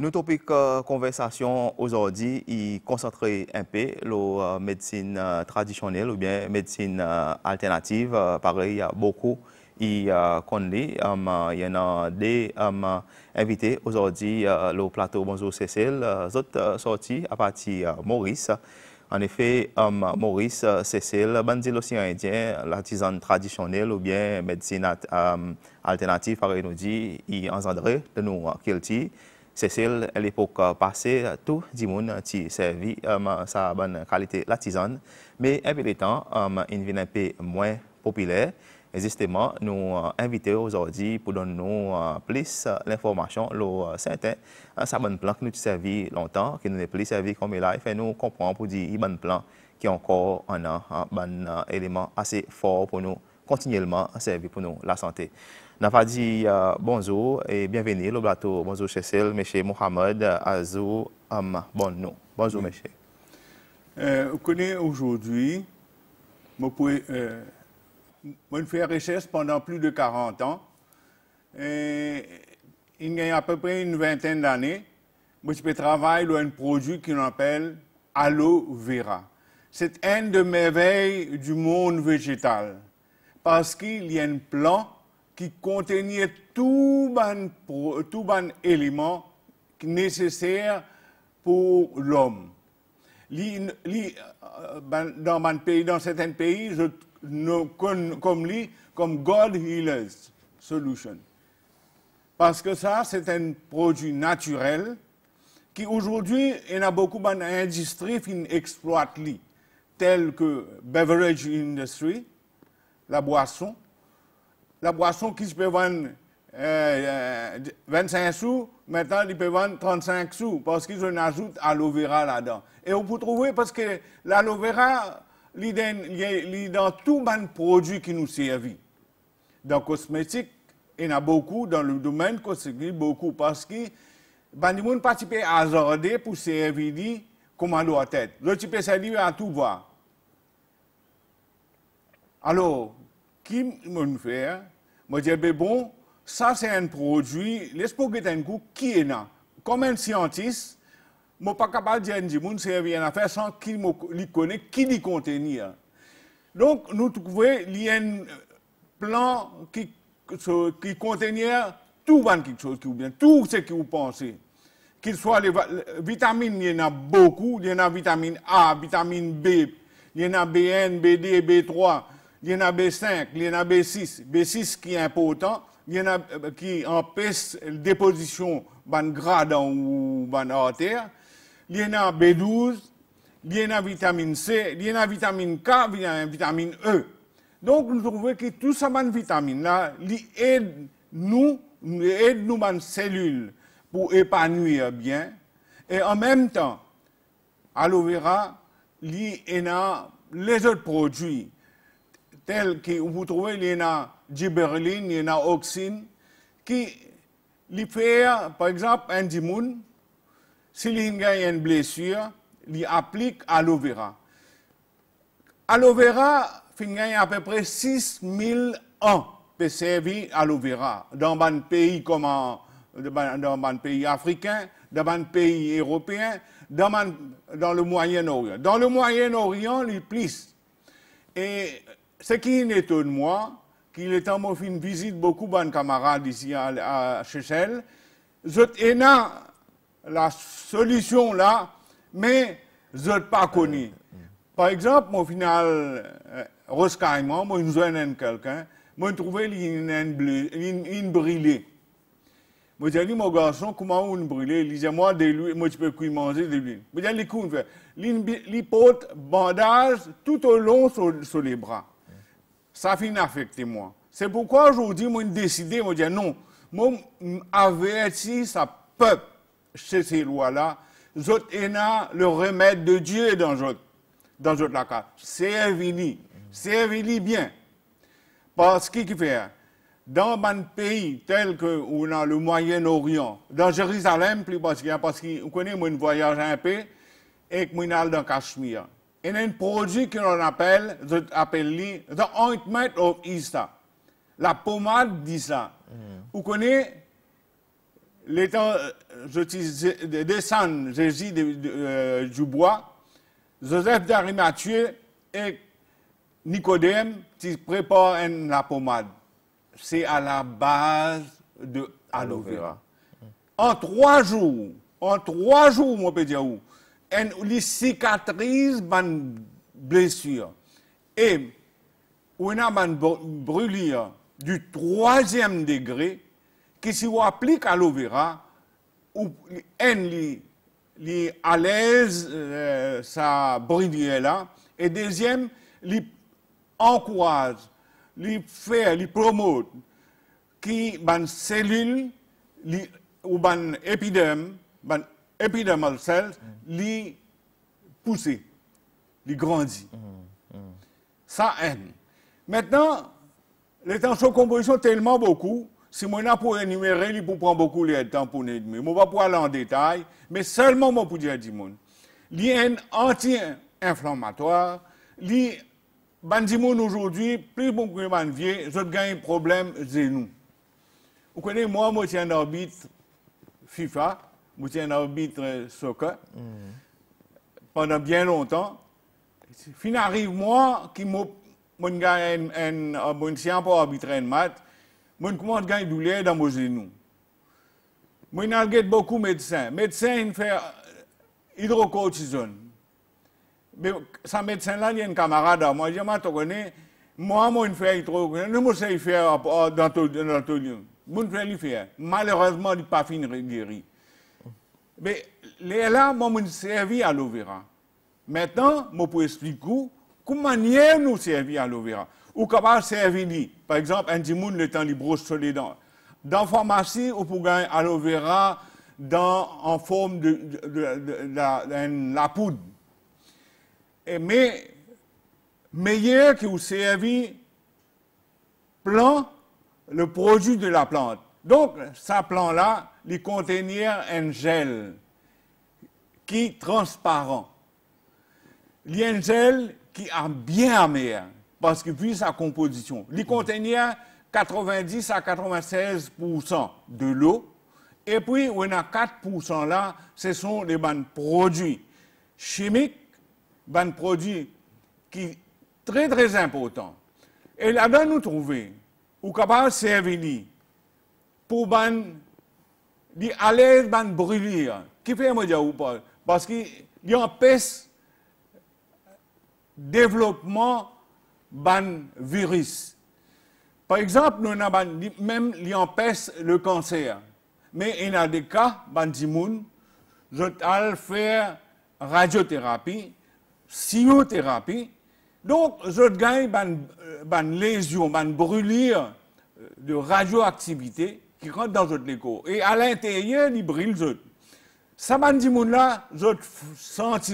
Nos topic conversation aujourd'hui, il concentre un peu la médecine traditionnelle ou bien médecine alternative. Pareil, il y a beaucoup qu'on lit. Il y en a des invités aujourd'hui, le plateau Bonjour Cécile, autres sortis à partir de Maurice. En effet, Maurice Cécile, bandit l'océan Indien, l'artisan traditionnel ou bien médecine alternative, pareil nous dit, il engendré de nous qu'il Cécile, à l'époque passée, tout le monde a servi sa bonne qualité l'artisan, mais un peu de temps, il devient un peu moins populaire. Et justement, nous invitons aujourd'hui pour donner nous plus l'information, le certain, sa bonne plan que nous servi longtemps, qui nous n'est plus servi comme il a, et fait nous comprendre pour dire qu'il bon plan qui est encore un bon élément assez fort pour nous continuellement servir pour nous la santé. Nous avons dit bonjour et bienvenue au plateau. Bonjour Cécile, M. Mohamed Azou Bonnou. Bonjour M. Vous connaissez aujourd'hui, je fais recherche pendant plus de 40 ans. Il y a à peu près une vingtaine d'années, je travaille sur un produit qu'on appelle aloe vera. C'est un des merveilles du monde végétal parce qu'il y a un plant qui contenait tout bon élément nécessaire pour l'homme. Dans certains pays, je comme God Healers Solution. Parce que ça, c'est un produit naturel qui aujourd'hui, il y a beaucoup d'industries qui exploitent, telles que beverage industry, la boisson qui se peut vendre 25 sous, maintenant ils peuvent vendre 35 sous parce qu'ils en ajoutent aloe vera là-dedans. Et on peut trouver parce que l'aloe vera, il est dans tout les produits qui nous servent. Dans le cosmétique, il y en a beaucoup, dans le domaine cosmétique, beaucoup, parce que les gens participent à hasarder pour servir comme on doit être. Le type servir à tout voir. Alors, qui me fait? Moi, je dis, bon, ça c'est un produit, laisse-moi dire un coup, qui est là? Comme un scientiste, je ne suis pas capable de dire que servir en affaire sans qu'il connaisse qui le contenir. Donc, nous trouvons qu'il y a un plan qui contenait tout quelque chose, tout ce que vous pensez. Qu'il soit les vitamines, il y en a beaucoup, il y en a vitamine A, vitamine B, il y en a B1, B2, B3. Il y en a B5, il y en a B6. B6 qui est important, il y en a qui empêche la déposition de gras dans l'artère. Il y en a B12, il y en a vitamine C, il y en a vitamine K, il y en a vitamine E. Donc nous trouvons que tout ça, ces vitamines-là, aident nos cellules pour épanouir bien. Et en même temps, aloe vera, il y a les autres produits tels que vous trouvez, il y en a gibberelline, il y en a auxine, qui lui fait, par exemple, un dimoun, s'il y a une blessure, il applique aloe vera. Aloe vera, il y a à peu près 6000 ans pour servir aloe vera dans un pays comme dans un pays africain, dans un pays européen, dans le Moyen-Orient. Dans le Moyen-Orient, il plus. Et ce qui étonne moi, qu'il est en fait une visite beaucoup de camarades ici à Chechel, je ai la solution là, mais je n'ai pas connu. Par exemple, au final, Roscaillement, moi, je joins quelqu'un, moi, je trouvais une brûlée. Moi, j'ai dit, mon garçon, comment on brûlée? Il disait, moi, de l'huile, moi, tu peux plus manger de l'huile. Moi, j'ai dit, il porte bandage tout au long sur les bras. Ça finit affecté moi. C'est pourquoi aujourd'hui, moi, j'ai décidé, moi, dire non, moi, averti sa peuple chez ces lois-là, j'autre le remède de Dieu dans la case. Servez-les bien. Parce qu'il fait, dans un pays tel que le Moyen-Orient, dans Jérusalem plus particulièrement, parce que vous connaissez, moi, je voyage un peu, et que moi, je suis dans le Cachemire. Il y a un produit qu'on appelle the ointment of Isa, la pommade d'Isa. Vous connaissez l'étant, je descends Jésus du bois, Joseph d'Arimathie et Nicodème qui préparent la pommade. C'est à la base de aloe vera. En 3 jours, mon peut dire, les cicatrices, une blessure. Et on a une brûlure du 3e degré qui, si on applique aloe vera, ou à l'aise, ça brûlure là. Et deuxième, il encourage, il fait, il promote, qui ban cellule, ou ban épiderme, ban epidermal cells, li pousse, li grandit. Ça aide. Maintenant, les tensions de composition tellement beaucoup, si moi n'a pour énumérer, il pour prendre beaucoup de temps pour énumérer. Je ne vais pas pouvoir aller en détail, mais seulement moi pour dire du monde. Il y a un anti-inflammatoire, aujourd'hui, plus bon que les vieux, je gagne un problème genou. Vous connaissez, moi, je suis un arbitre FIFA, je suis un arbitre soccer, pendant bien longtemps. Fin arrive moi, qui gagne un chien pour arbitrer un match, je commence à gagner douleur dans mon genou. Je suis beaucoup de médecins. Médecins, ils font hydrocortisone. Mais ce médecin-là, il y a un camarade à moi, je dis, moi, je fais hydrocortisone, je sais faire dans ton lieu. Je fais le faire. Malheureusement, il n'est pas fini de guérir. Mais là, moi, je servi à aloe vera. Maintenant, je peux expliquer comment nous servir à aloe vera. Ou comment servir, par exemple, un dimoun le temps, il brosse sur les dents. Dans la pharmacie, on peut gagner aloe vera en forme de la poudre. Mais meilleur que vous servez le produit de la plante. Donc, ce plant-là, il contient un gel qui est transparent. Il y a un gel qui est bien amer, parce que vu sa composition, il contient 90 à 96% de l'eau, et puis on a 4% là, ce sont des produits chimiques, des produits qui sont très très importants. Et là-dedans, nous trouvons, ou capable de servir pour aller à l'aise de brûlure, qui fait moi dire ou pas, parce qu'il empêche le développement d'un virus. Par exemple, nous avons même qui empêche le cancer. Mais il y a des cas, je vais faire radiothérapie, chimiothérapie. Donc, je gagne une lésion, une brûlure de radioactivité qui rentre dans votre corps. Et à l'intérieur, il brûle. Ça, là, je sens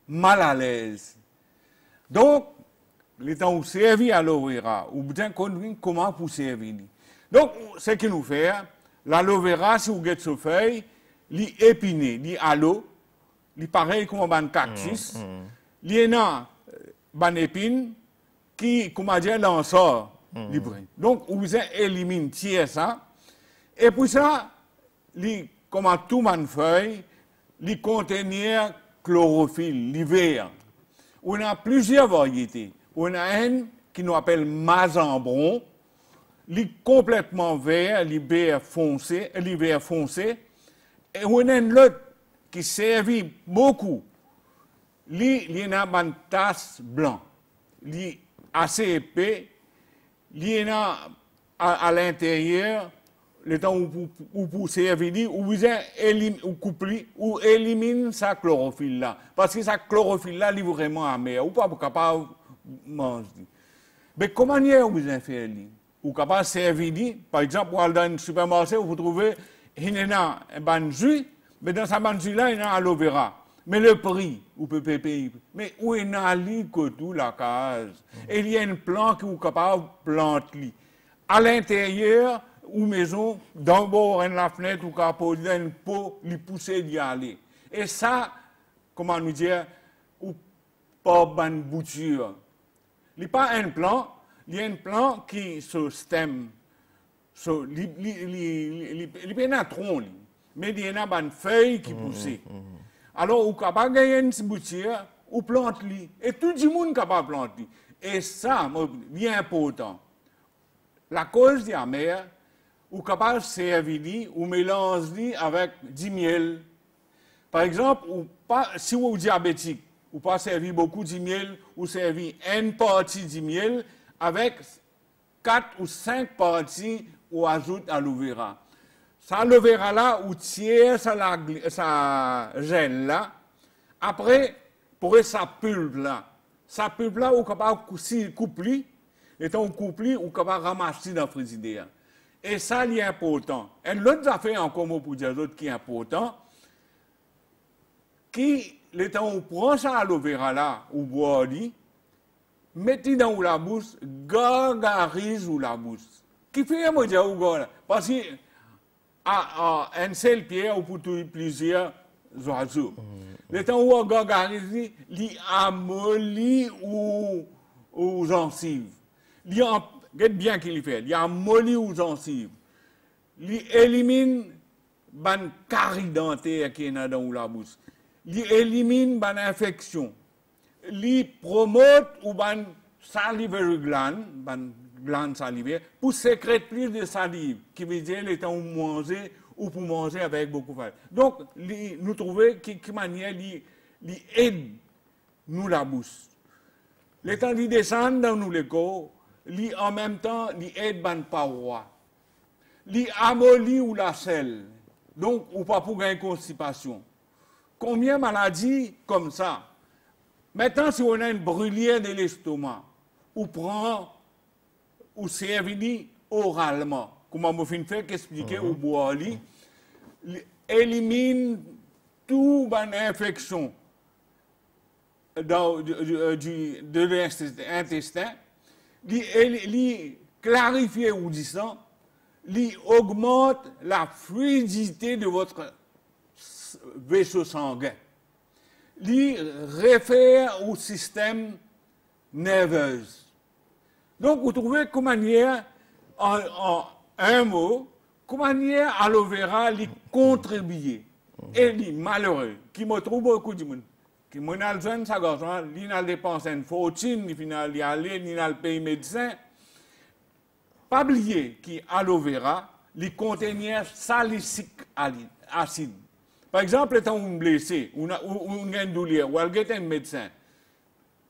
mal à l'aise. Donc, les temps où servir à l'aloe vera, ou bien comment pour servir. Donc, ce qu'il nous fait, l'aloe vera, si vous avez ce feuille, il est épiné, il est aloe, il est pareil comme un cactus, il y a une épine qui, comment dire, l'en sort, donc, vous éliminez ça, et puis ça, comme tout man feuille, il contient chlorophylle, l'hiver. On a plusieurs variétés. On a une qui nous appelle mazambron, il est complètement vert, l'hiver foncé, et on a une autre qui servit beaucoup. Il y a une tasse blanc, il est assez épais, il y a à l'intérieur, le temps où vous servez, où vous éliminez sa chlorophylle là. Parce que sa chlorophylle là, elle est vraiment amère. Ou pas capable de manger. Mais comment vous en faire? Ou capable de servir, par exemple, dans un supermarché, vous trouvez, il y a un jus, mais dans ce jus là, il y a aloe vera. Mais le prix, vous pouvez payer. Mais où est tout la case? Et il y a un plant qui est capable de planter. À l'intérieur, ou maison, dans le bord de la fenêtre, ou qu'à poser un pot, lui pousser d'y aller. Et ça, comment nous dire, ou pas bonne bouture. Il n'y a pas un plan, il y a un plan qui se stem So, il peut un tronc, mais il y a une feuille qui pousse. Alors, vous pouvez gagner une boutique, ou plante et tout le monde est capable de planter. Et ça, c'est important. La cause de la mer, vous êtes capable de servir ou mélanger avec du miel. Par exemple, si vous êtes diabétique, vous pas servir beaucoup de miel, ou servir une partie de miel avec 4 ou 5 parties ou ajoute aloe vera. Ça, aloe vera là, ou tiers ça gèle là. Après, pour sa pulpe là, vous êtes capable de couper, et quand vous coupez, vous êtes capable de ramasser dans le frigidaire. Et ça, c'est important. Et l'autre affaire encore pour dire autres qui est important, qui, le temps où on prend ça aloe vera là, ou boit, mettez dans la bouche, gargarise ou la bouche. Qui fait moi dire ou là? Parce que un seul pierre ou pour plusieurs oiseaux. Le temps où on gargarise, il amollit ou gencives. Regarde bien qu'il fait. Il amollit ou gencives. Il élimine ban carie dentaire qui est dans la bouche. Il élimine ban infection. Il promote ou ban salivary glande salivaire pour sécréter plus de salive, qui veut dire le temps où manger ou pour manger avec beaucoup de faim. Donc, nous trouvons que manière il aide nous la bouche. Le temps il descend dans nous les corps, en même temps il aide ban paroi. Il amollit ou la selle. Donc, ou pas pour gagner constipation. Combien de maladies comme ça? Maintenant, si on a une brûlière de l'estomac, on prend ou servir oralement, comme on fait expliquer au bois, élimine toute infection de l'intestin, clarifie ou dit ça, augmente la fluidité de votre vaisseau sanguin. Il réfère au système nerveux. Donc, vous trouvez comment manière, en un mot, comment manière aloe vera lui contribuer. Et lui, malheureux, qui me trouve beaucoup de monde, qui m'a besoin sa gorge, il n'a dépensé une fortune, il n'a aller, il n'a payé médecin. Pas oublier qu'aloe vera, il contient salicylique acide. Par exemple, quand on est blessé, on a une douleur, ou on a un médecin.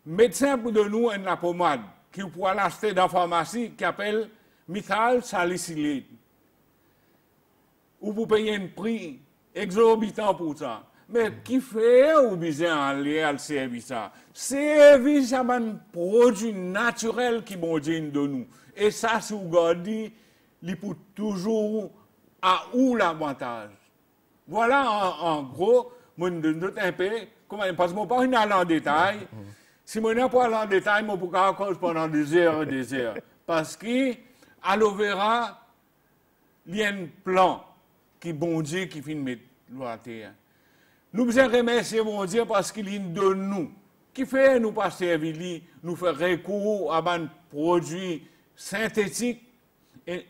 Le médecin pour de nous une pommade qui peut l'acheter dans la pharmacie qui s'appelle méthyle salicylate. Ou vous payez un prix exorbitant pour ça. Mais qui fait ou besoin aller à servir ça? Servir c'est un produit naturel qui bon Dieu de nous. Et ça, si vous regardez, il peut toujours à où l'avantage. Voilà en gros, je donne un peu, parce que je ne peux pas aller en détail. Si je ne peux pas aller en détail, je peux encore pendant des heures et des heures. Parce que aloe vera, il y a un plan qui bon Dieu qui finit de mettre la terre. Nous devons remercier mon Dieu parce qu'il est de nous. Qui fait nous pas servir, nous faire recours à un produit synthétique.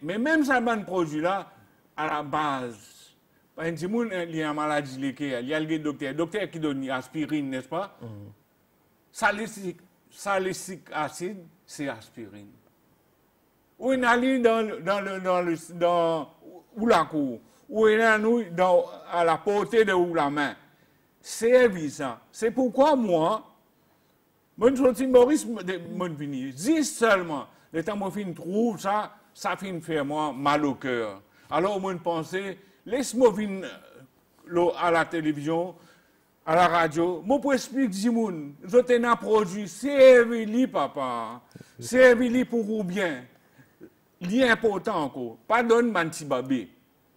Mais même ça, un produit-là, à la base, par exemple, il y a une maladie laquelle, il y a le docteur qui donne aspirine, n'est-ce pas? Salicylique acide, c'est aspirine. Ou il allait dans la cour, ou il est à la portée de la main. C'est ça. C'est pourquoi moi, je suis Maurice, dis seulement, le temps que je trouve ça, ça finit faire moi mal au cœur. Alors, moi, je pensais, laisse-moi venir à la télévision, à la radio, moi, pour expliquer, je t'ai un produit, servis-le, papa, servis-le pour vous bien. Il est important encore, pas donner un petit bébé,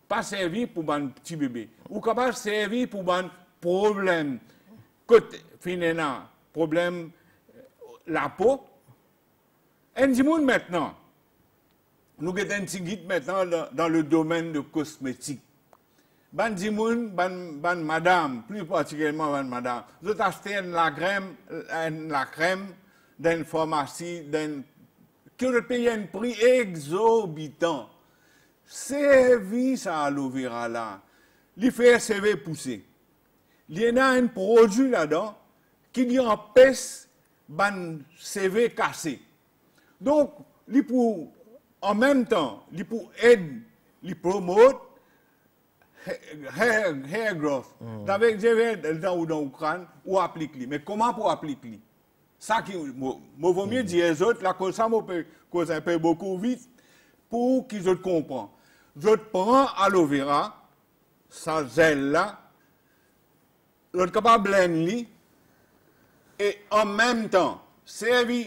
pas servir pour un petit bébé, ou capable de servir pour un problème, côté finalement, problème, la peau. Et dis-moi maintenant, nous avons un petit guide maintenant dans le domaine de cosmétique. Ban dimoun, ban madame, plus particulièrement ban madame, vous achetez la crème d'une pharmacie, qui paye un prix exorbitant. service à aloe vera là, il fait CV pousser. Il y a un produit là-dedans qui lui empêche ban CV casser. Donc, il pour en même temps, il pour aider, il promote hair growth. Avec dans l'Ukraine, ou applique-le. Mais comment pour appliquer? Ça qui, vaut mieux dire aux autres, la cause ça cause un peu beaucoup vite pour qu'ils comprennent. Je prends aloe vera, ça gèle là, je suis capable de blender et en même temps, servir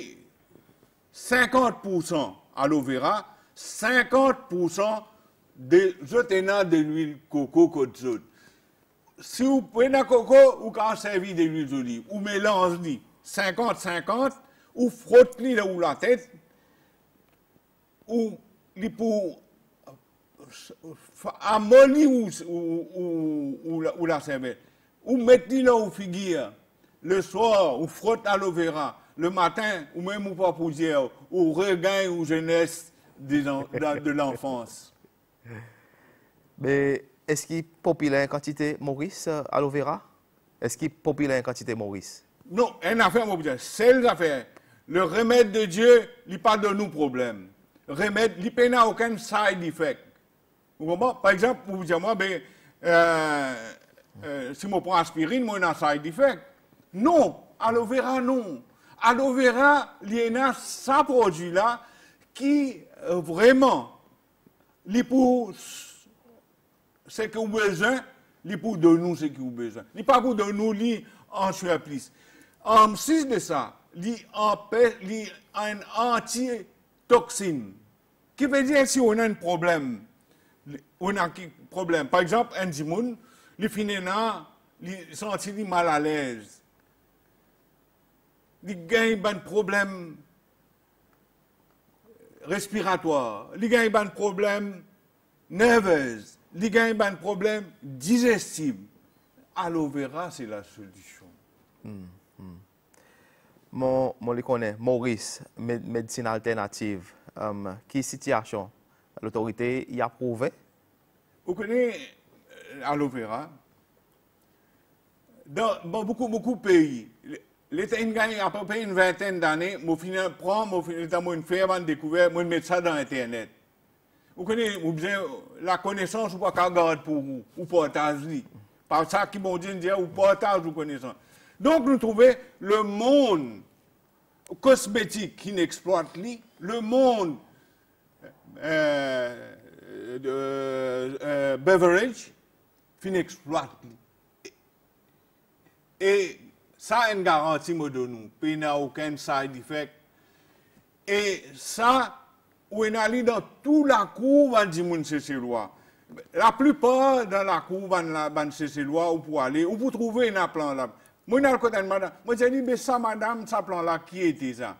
50% aloe vera, 50% de de l'huile coco côte zone. Si vous prenez un coco, vous pouvez servir de l'huile d'olive, ou mélangez 50-50, ou frottez là où la tête, ou pour amollir ou la cervelle, ou mettez là où figure, le soir, ou frotte aloe vera, le matin, ou même ou pas pour dire, ou regagne ou jeunesse de l'enfance. Mais est-ce qu'il est populaire en quantité Maurice, aloe vera? Est-ce qu'il est populaire en quantité Maurice? Non, une affaire, c'est l'affaire. Le remède de Dieu, il n'a pas de nous problème. Le remède, il n'a aucun side effect. Vous comprenez? Par exemple, pour vous dire, moi, si je prends aspirine, moi, j'ai un side effect. Non, aloe vera, non. Aloe vera, il y a ce produit-là qui, vraiment, pour ce que vous avez besoin, il pour de nous ce que vous avez besoin. Il n'est pas pour de nous, il en surplus. En plus de ça, il a une antitoxine. Qui veut dire si on a un problème, par exemple, un dimoun, il finit là, il sentit mal à l'aise. Il gagne un problème respiratoire, il gagne un problème nerveux, il gagne un problème digestif. Aloe vera, c'est la solution. Mon le connais, Maurice, médecine alternative. Quelle situation l'autorité y a approuvé? Vous connaissez aloe vera? Dans beaucoup de pays, l'État gagne à peu près une vingtaine d'années, je prends une ferme découverte, je mets ça dans Internet. Vous connaissez, la connaissance, ou pas qu'à garder pour vous, ou partage-le. Par ça qui m'ont dit, ou partage ou connaissance. Donc, nous trouvons le monde cosmétique qui n'exploite lui, le monde beverage qui n'exploite lui. Et ça a une garantie, moi, de nous. Il n'y a aucun side effect. Et ça, on est allé dans toute la cour, on dit, c'est loi. La plupart dans la cour, c'est loi, où pour aller, où pour trouver un plan là. Moi, je côté de madame. Moi, j'ai dit, mais ça, madame, ça plan là, qui était ça?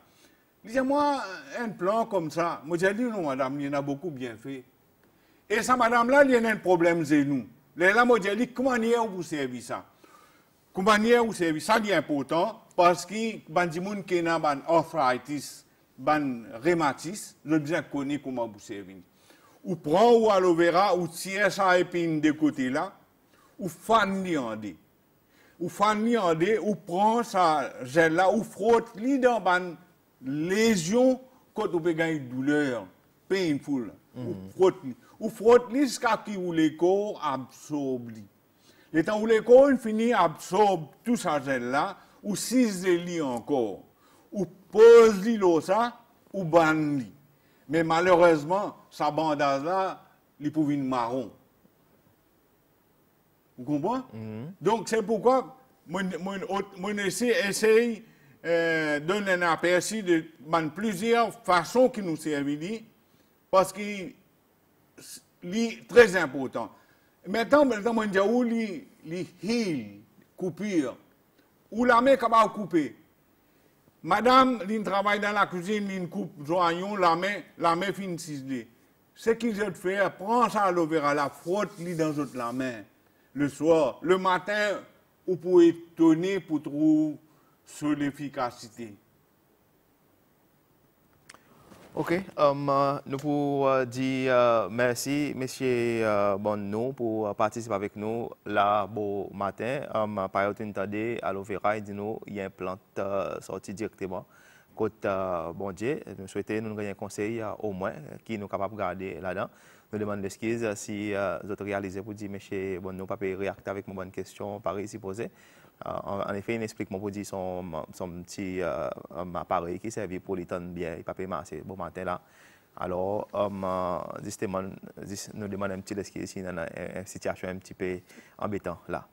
Il dit, moi, un plan comme ça. Moi, j'ai dit, non, madame, il y en a beaucoup bien fait. Et ça, madame là, il y a un problème, c'est nous. Là, moi, j'ai dit, comment vous servez ça? Comment vous servez ça? C'est important, parce que, les gens qui ont une arthritis, une rhumatisme, je bien connais comment vous servez. Ou prend ou aloe vera, ou tire ça épine de côté là, ou fan liandé. Ou fan liandé, ou prend ça gel là, ou frotte li dans une lésion quand on peut gagner douleur, painful. Ou frotte li jusqu'à ce que le corps absorbe. Le temps où le corps finit absorbe tout ça gel là, ou cise li encore. Ou pose li l'eau ça, ou ban li. Mais malheureusement, sa bandage là, il peut venir marron. Vous comprenez? Donc c'est pourquoi moi essaye de donner un aperçu de plusieurs façons qui nous servent, parce que c'est très important. Maintenant, moi je dis où les heal, coupure, où la main est capable de couper. Madame, elle travaille dans la cuisine, elle coupe joignon, la main finit ciselée. Ce qu'ils veulent faire, prends ça à l'aloe vera, la frotte dans la main, le soir. Le matin, vous pouvez tourner pour trouver sur l'efficacité. OK. Nous pouvons dire merci, monsieur Bonneau, pour participer avec nous là, beau matin. Par exemple, à l'Overa, il dit nous, il y a une plante sortie directement. Côté bon Dieu, nous souhaitons nous gagner un conseil au moins qui nous capable de garder là-dedans. Nous demandons l'excuse si vous avez réalisé pour dire, monsieur Bonneau, pas réagir avec mon bonne question, pareil, si posé. En effet, il explique pour dire son petit appareil qui servait pour l'étendre bien, il ne peut pas marcher bon matin là. Alors, justement, nous demandons un petit excuse si nous avons une situation un petit peu embêtante là.